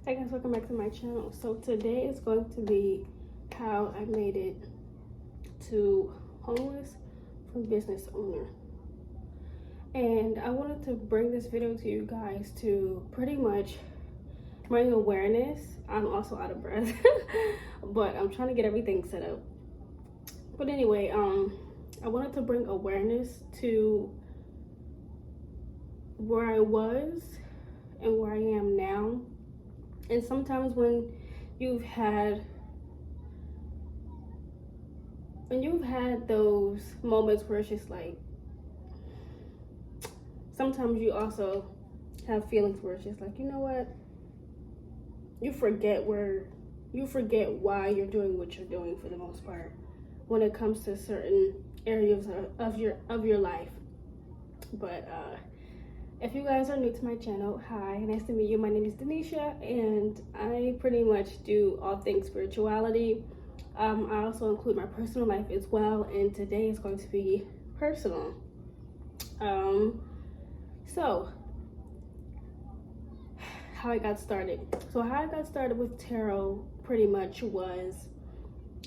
Hey guys, welcome back to my channel. So today is going to be how I made it to homeless from business owner. And I wanted to bring this video to you guys to pretty much bring awareness. I'm also out of breath, but I'm trying to get everything set up. But anyway, I wanted to bring awareness to where I was and where I am now. And sometimes when you've had those moments where it's just like, sometimes you also have feelings where it's just like, you know what, you forget why you're doing what you're doing for the most part when it comes to certain areas of your life. But if you guys are new to my channel, hi, nice to meet you. My name is Denisha, and I pretty much do all things spirituality. I also include my personal life as well, and today is going to be personal. So how I got started. So how I got started with tarot pretty much was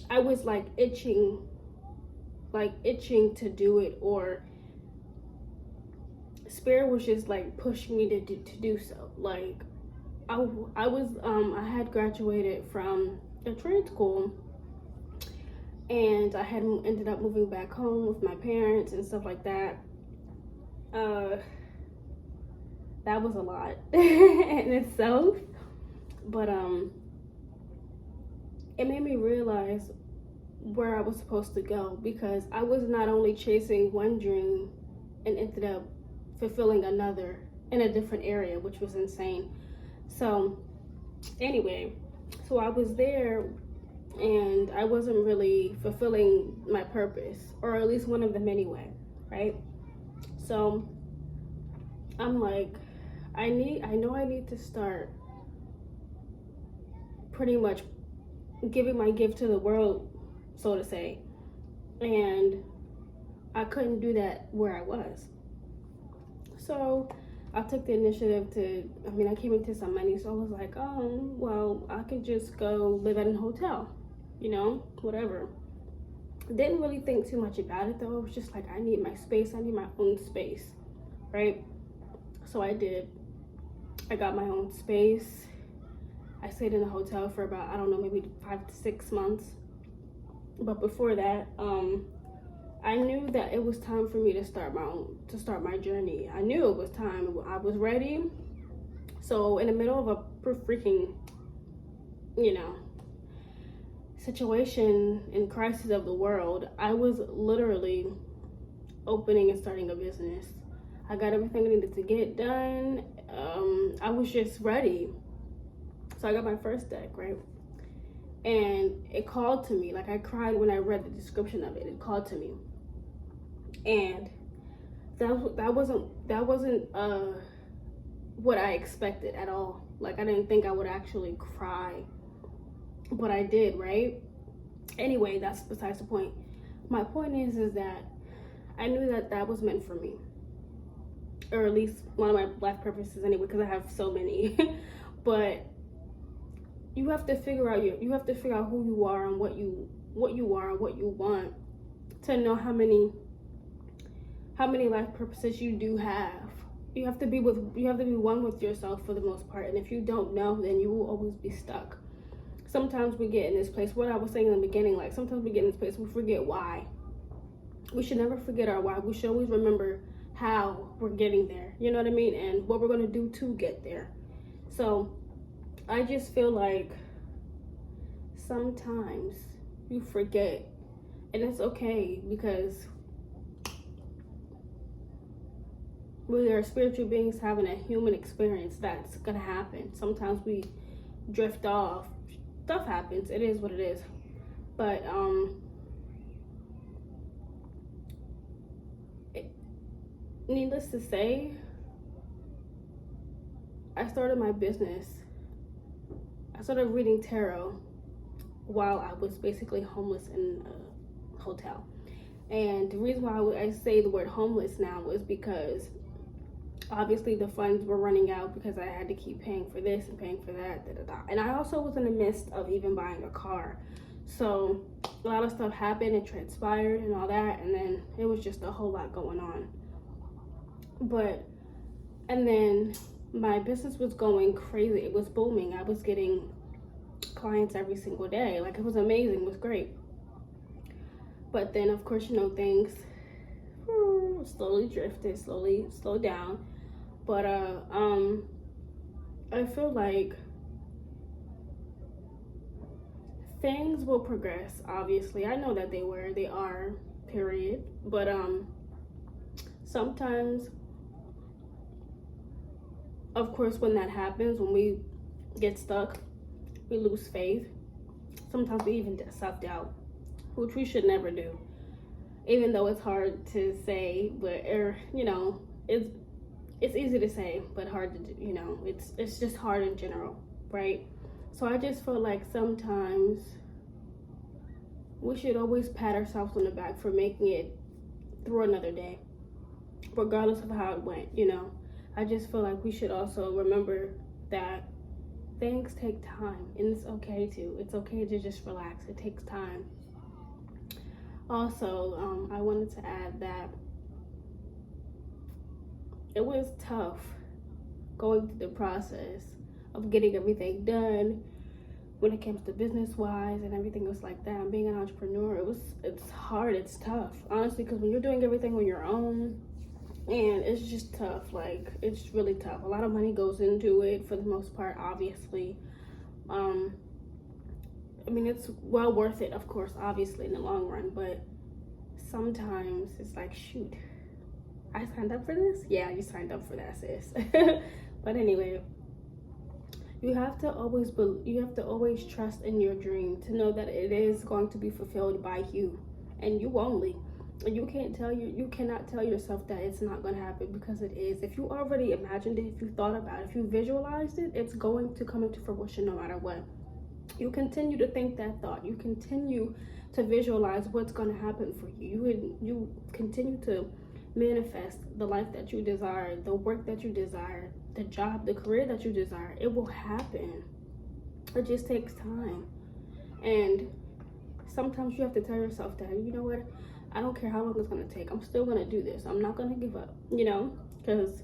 I was like itching to do it, or Spirit was just like pushing me to do so. Like I had graduated from a trade school, and I had ended up moving back home with my parents and stuff like that. That was a lot in itself, but it made me realize where I was supposed to go, because I was not only chasing one dream and ended up fulfilling another in a different area, which was insane. So anyway, so I was there and I wasn't really fulfilling my purpose, or at least one of them anyway, right? So I'm like, I know I need to start pretty much giving my gift to the world, so to say. And I couldn't do that where I was. So I took the initiative I came into some money, so I was like, oh, well, I could just go live at a hotel, whatever. Didn't really think too much about it though. It was just like, I need my space, I need my own space, right? So I did. I got my own space. I stayed in a hotel for about, I don't know, maybe 5 to 6 months. But before that, I knew that it was time for me to start my journey. I knew it was time. I was ready. So in the middle of a freaking, situation and crisis of the world, I was literally opening and starting a business. I got everything I needed to get done. I was just ready. So I got my first deck, right? And it called to me. Like, I cried when I read the description of it. It called to me. And that wasn't what I expected at all. Like, I didn't think I would actually cry, but I did, right? Anyway, that's besides the point. My point is that I knew that was meant for me, or at least one of my life purposes anyway, because I have so many. But you have to figure out who you are and what you are and what you want, to know how many life purposes you do have. You have to be one with yourself for the most part. And if you don't know, then you will always be stuck. Sometimes we get in this place, what I was saying in the beginning, like sometimes we get in this place, we forget why. We should never forget our why. We should always remember how we're getting there. You know what I mean? And what we're going to do to get there. So I just feel like sometimes you forget, and it's okay, because we are spiritual beings having a human experience. That's gonna happen. Sometimes we drift off. Stuff happens. It is what it is. But needless to say, I started my business. I started reading tarot while I was basically homeless in a hotel. And the reason why I say the word homeless now is because obviously the funds were running out because I had to keep paying for this and paying for that, and I also was in the midst of even buying a car. So a lot of stuff happened and transpired and all that, and then it was just a whole lot going on. And then my business was going crazy. It was booming. I was getting clients every single day. Like, it was amazing. It was great. But then, of course, things slowly drifted, slowly slowed down. But I feel like things will progress. Obviously, I know that they are, period. But sometimes, of course, when that happens, when we get stuck, we lose faith. Sometimes we even self-doubt, which we should never do. Even though it's hard to say, but it's easy to say, but hard to do. It's just hard in general, right? So I just feel like sometimes we should always pat ourselves on the back for making it through another day, regardless of how it went. I just feel like we should also remember that things take time, and it's okay to just relax. It takes time. Also, I wanted to add that it was tough going through the process of getting everything done when it comes to business wise and everything else like that. And being an entrepreneur, it's hard, it's tough, honestly, because when you're doing everything on your own, and it's just tough. Like, it's really tough. A lot of money goes into it for the most part, obviously. It's well worth it, of course, obviously, in the long run. But sometimes it's like, shoot, I signed up for this? Yeah, you signed up for that, sis. But anyway, you have to always trust in your dream, to know that it is going to be fulfilled by you and you only. You cannot tell yourself that it's not going to happen, because it is. If you already imagined it, if you thought about it, if you visualized it, it's going to come into fruition no matter what. You continue to think that thought. You continue to visualize what's going to happen for you. You continue to manifest the life that you desire, the work that you desire, the job, the career that you desire. It will happen. It just takes time. And sometimes you have to tell yourself that, you know what? I don't care how long it's going to take. I'm still going to do this. I'm not going to give up, because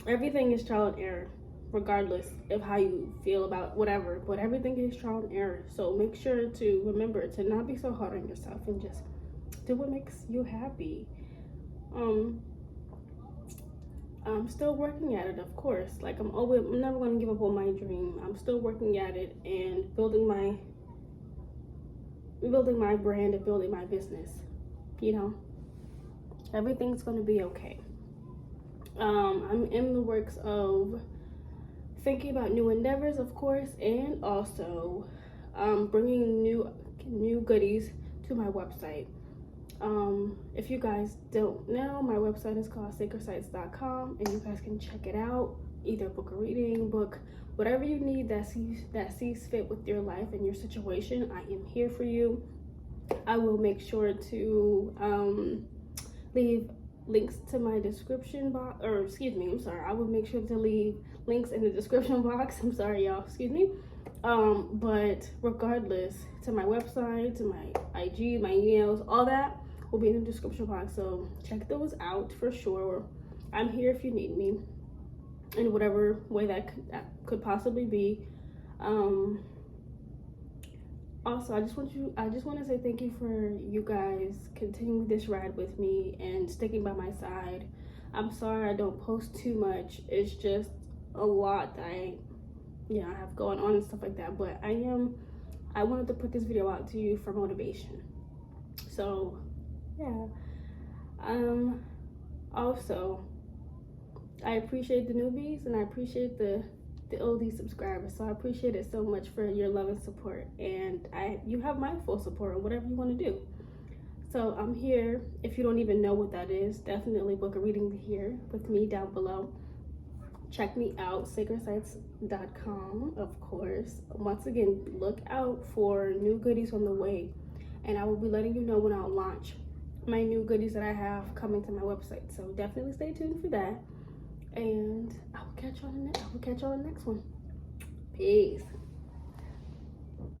everything is trial and error, regardless of how you feel about whatever. But everything is trial and error. So make sure to remember to not be so hard on yourself and just do what makes you happy. I'm still working at it, of course. Like, I'm never going to give up on my dream. I'm still working at it and building my brand and building my business. Everything's going to be okay. I'm in the works of thinking about new endeavors, of course, and also bringing new goodies to my website. If you guys don't know, my website is called sacredsites.com, and you guys can check it out. Either book a reading, book whatever you need that sees fit with your life and your situation. I am here for you. I will make sure to leave links to my description box, I will make sure to leave links in the description box. I'm sorry, y'all, excuse me. But regardless, to my website, to my IG, my emails, all that will be in the description box. So check those out for sure. I'm here if you need me in whatever way that could possibly be. Also, I just want to say thank you for you guys continuing this ride with me and sticking by my side. I'm sorry I don't post too much. It's just a lot that I have going on and stuff like that. But I wanted to put this video out to you for motivation. So yeah. Also, I appreciate the newbies and I appreciate the OD subscribers. So I appreciate it so much for your love and support, and you have my full support on whatever you want to do. So I'm here. If you don't even know what that is, definitely book a reading here with me down below. Check me out, sacredsites.com, of course. Once again, look out for new goodies on the way, and I will be letting you know when I'll launch my new goodies that I have coming to my website. So definitely stay tuned for that. And I will catch you on the next one. Peace.